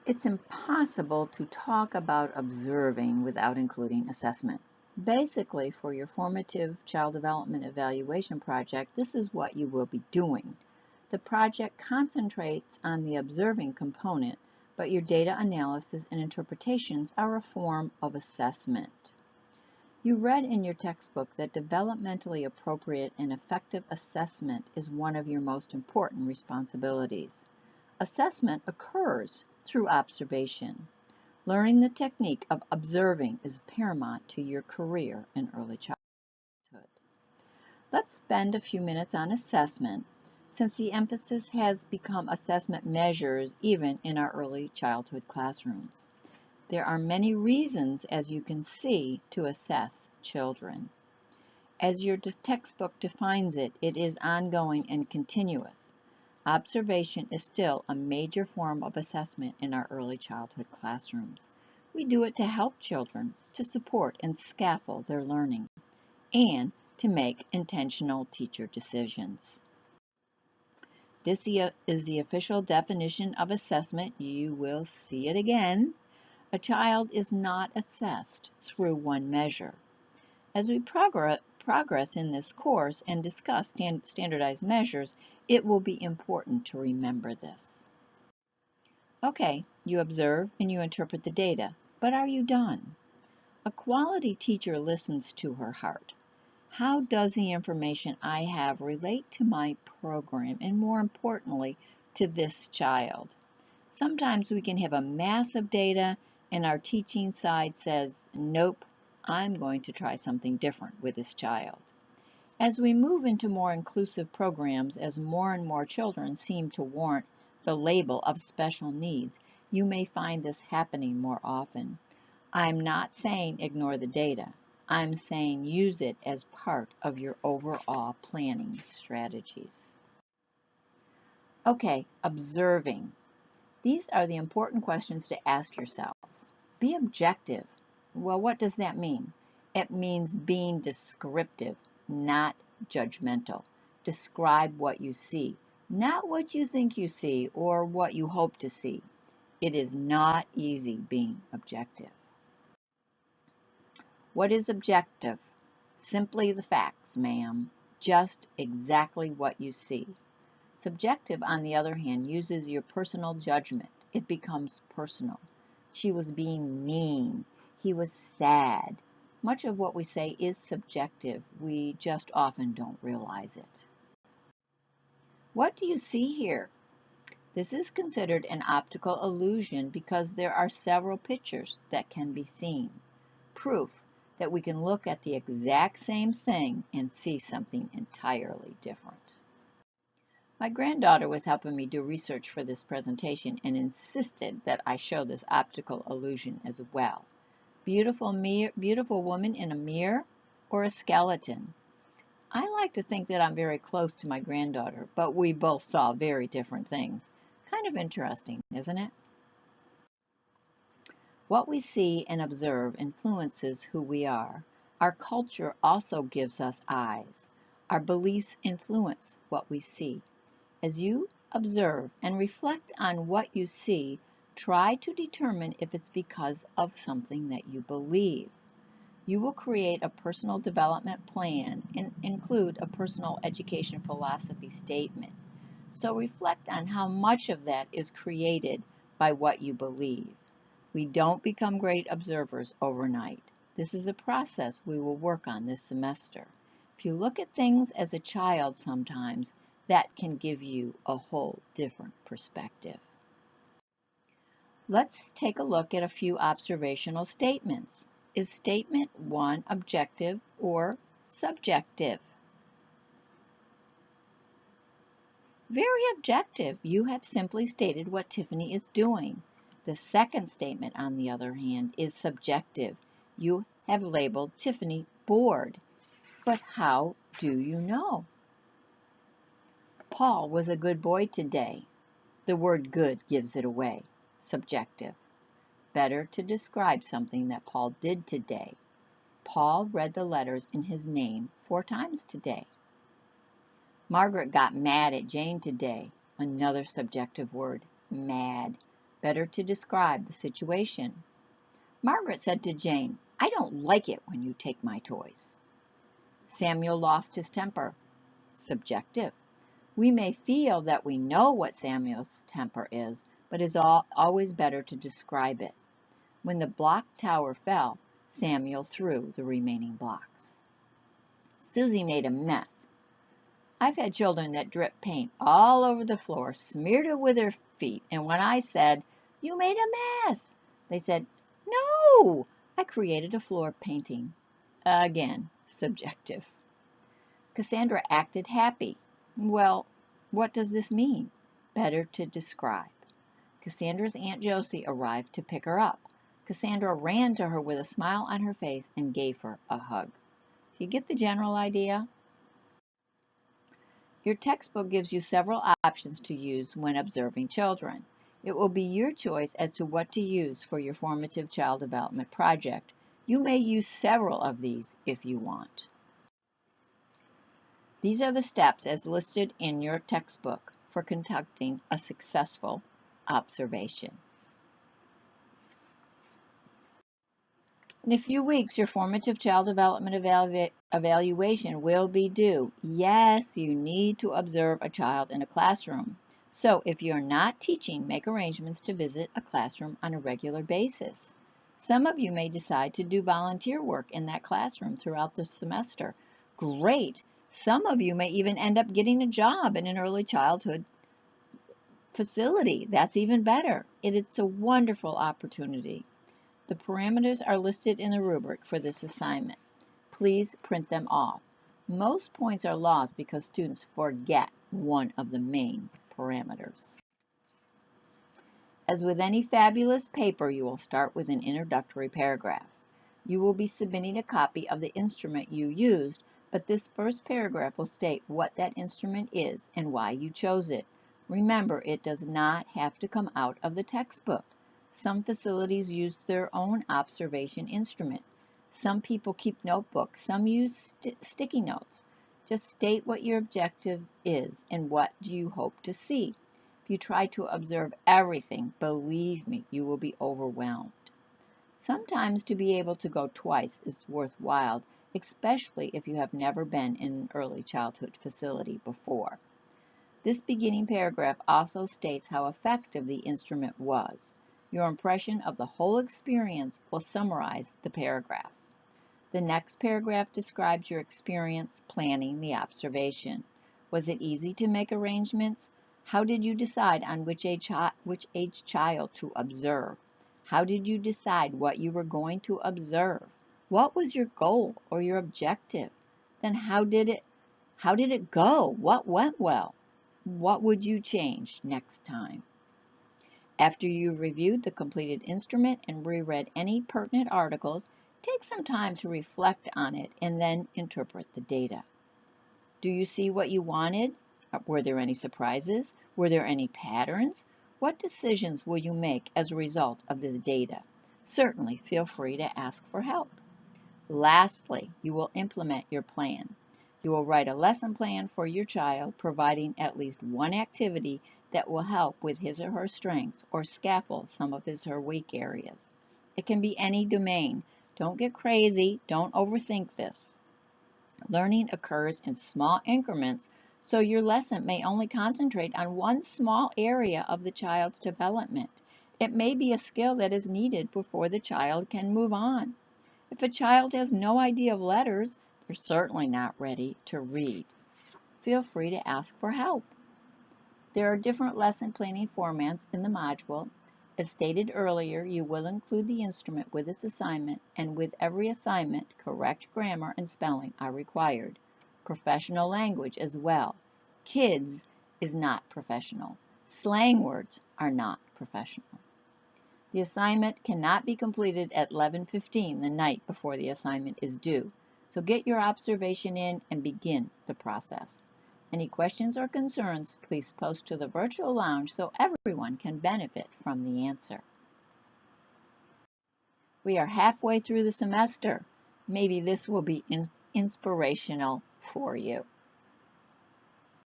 It's impossible to talk about observing without including assessment. Basically, for your formative child development evaluation project, this is what you will be doing. The project concentrates on the observing component, but your data analysis and interpretations are a form of assessment. You read in your textbook that developmentally appropriate and effective assessment is one of your most important responsibilities. Assessment occurs through observation. Learning the technique of observing is paramount to your career in early childhood. Let's spend a few minutes on assessment, since the emphasis has become assessment measures even in our early childhood classrooms. There are many reasons, as you can see, to assess children. As your textbook defines it, it is ongoing and continuous. Observation is still a major form of assessment in our early childhood classrooms. We do it to help children, to support and scaffold their learning, and to make intentional teacher decisions. This is the official definition of assessment. You will see it again. A child is not assessed through one measure. As we progress in this course and discuss standardized measures, it will be important to remember this. Okay, you observe and you interpret the data, but are you done? A quality teacher listens to her heart. How does the information I have relate to my program and, more importantly, to this child? Sometimes we can have a mass of data and our teaching side says, nope, I'm going to try something different with this child. As we move into more inclusive programs, as more and more children seem to warrant the label of special needs, you may find this happening more often. I'm not saying ignore the data. I'm saying use it as part of your overall planning strategies. Okay, observing. These are the important questions to ask yourself. Be objective. Well, what does that mean? It means being descriptive, not judgmental. Describe what you see, not what you think you see or what you hope to see. It is not easy being objective. What is objective? Simply the facts, ma'am. Just exactly what you see. Subjective, on the other hand, uses your personal judgment. It becomes personal. She was being mean. He was sad. Much of what we say is subjective. We just often don't realize it. What do you see here? This is considered an optical illusion because there are several pictures that can be seen. Proof that we can look at the exact same thing and see something entirely different. My granddaughter was helping me do research for this presentation and insisted that I show this optical illusion as well. Beautiful woman in a mirror or a skeleton? I like to think that I'm very close to my granddaughter, but we both saw very different things. Kind of interesting, isn't it? What we see and observe influences who we are. Our culture also gives us eyes. Our beliefs influence what we see. As you observe and reflect on what you see, try to determine if it's because of something that you believe. You will create a personal development plan and include a personal education philosophy statement. So reflect on how much of that is created by what you believe. We don't become great observers overnight. This is a process we will work on this semester. If you look at things as a child sometimes, that can give you a whole different perspective. Let's take a look at a few observational statements. Is statement 1 objective or subjective? Very objective. You have simply stated what Tiffany is doing. The second statement, on the other hand, is subjective. You have labeled Tiffany bored. But how do you know? Paul was a good boy today. The word good gives it away. Subjective. Better to describe something that Paul did today. Paul read the letters in his name 4 times today. Margaret got mad at Jane today. Another subjective word, mad. Better to describe the situation. Margaret said to Jane, "I don't like it when you take my toys." Samuel lost his temper. Subjective. We may feel that we know what Samuel's temper is, but it is always better to describe it. When the block tower fell, Samuel threw the remaining blocks. Susie made a mess. I've had children that dripped paint all over the floor, smeared it with their feet, and when I said, "You made a mess," they said, "No, I created a floor painting." Again, subjective. Cassandra acted happy. Well, what does this mean? Better to describe. Cassandra's Aunt Josie arrived to pick her up. Cassandra ran to her with a smile on her face and gave her a hug. Do you get the general idea? Your textbook gives you several options to use when observing children. It will be your choice as to what to use for your formative child development project. You may use several of these if you want. These are the steps as listed in your textbook for conducting a successful observation. In a few weeks, your formative child development evaluation will be due. Yes, you need to observe a child in a classroom. So if you're not teaching, make arrangements to visit a classroom on a regular basis. Some of you may decide to do volunteer work in that classroom throughout the semester. Great! Some of you may even end up getting a job in an early childhood facility. That's even better. It's a wonderful opportunity. The parameters are listed in the rubric for this assignment. Please print them off. Most points are lost because students forget one of the main parameters. As with any fabulous paper, you will start with an introductory paragraph. You will be submitting a copy of the instrument you used, but this first paragraph will state what that instrument is and why you chose it. Remember, it does not have to come out of the textbook. Some facilities use their own observation instrument. Some people keep notebooks. Some use sticky notes. Just state what your objective is and what do you hope to see. If you try to observe everything, believe me, you will be overwhelmed. Sometimes to be able to go twice is worthwhile, especially if you have never been in an early childhood facility before. This beginning paragraph also states how effective the instrument was. Your impression of the whole experience will summarize the paragraph. The next paragraph describes your experience planning the observation. Was it easy to make arrangements? How did you decide on which age child to observe? How did you decide what you were going to observe? What was your goal or your objective? Then how did it go? What went well? What would you change next time? After you've reviewed the completed instrument and reread any pertinent articles, take some time to reflect on it and then interpret the data. Do you see what you wanted? Were there any surprises? Were there any patterns? What decisions will you make as a result of the data? Certainly feel free to ask for help. Lastly, you will implement your plan. You will write a lesson plan for your child, providing at least one activity that will help with his or her strengths or scaffold some of his or her weak areas. It can be any domain. Don't get crazy. Don't overthink this. Learning occurs in small increments, so your lesson may only concentrate on one small area of the child's development. It may be a skill that is needed before the child can move on. If a child has no idea of letters, they're certainly not ready to read. Feel free to ask for help. There are different lesson planning formats in the module. As stated earlier, you will include the instrument with this assignment, and with every assignment, correct grammar and spelling are required. Professional language as well. Kids is not professional. Slang words are not professional. The assignment cannot be completed at 11:15 the night before the assignment is due, so get your observation in and begin the process. Any questions or concerns, please post to the virtual lounge so everyone can benefit from the answer. We are halfway through the semester. Maybe this will be inspirational for you.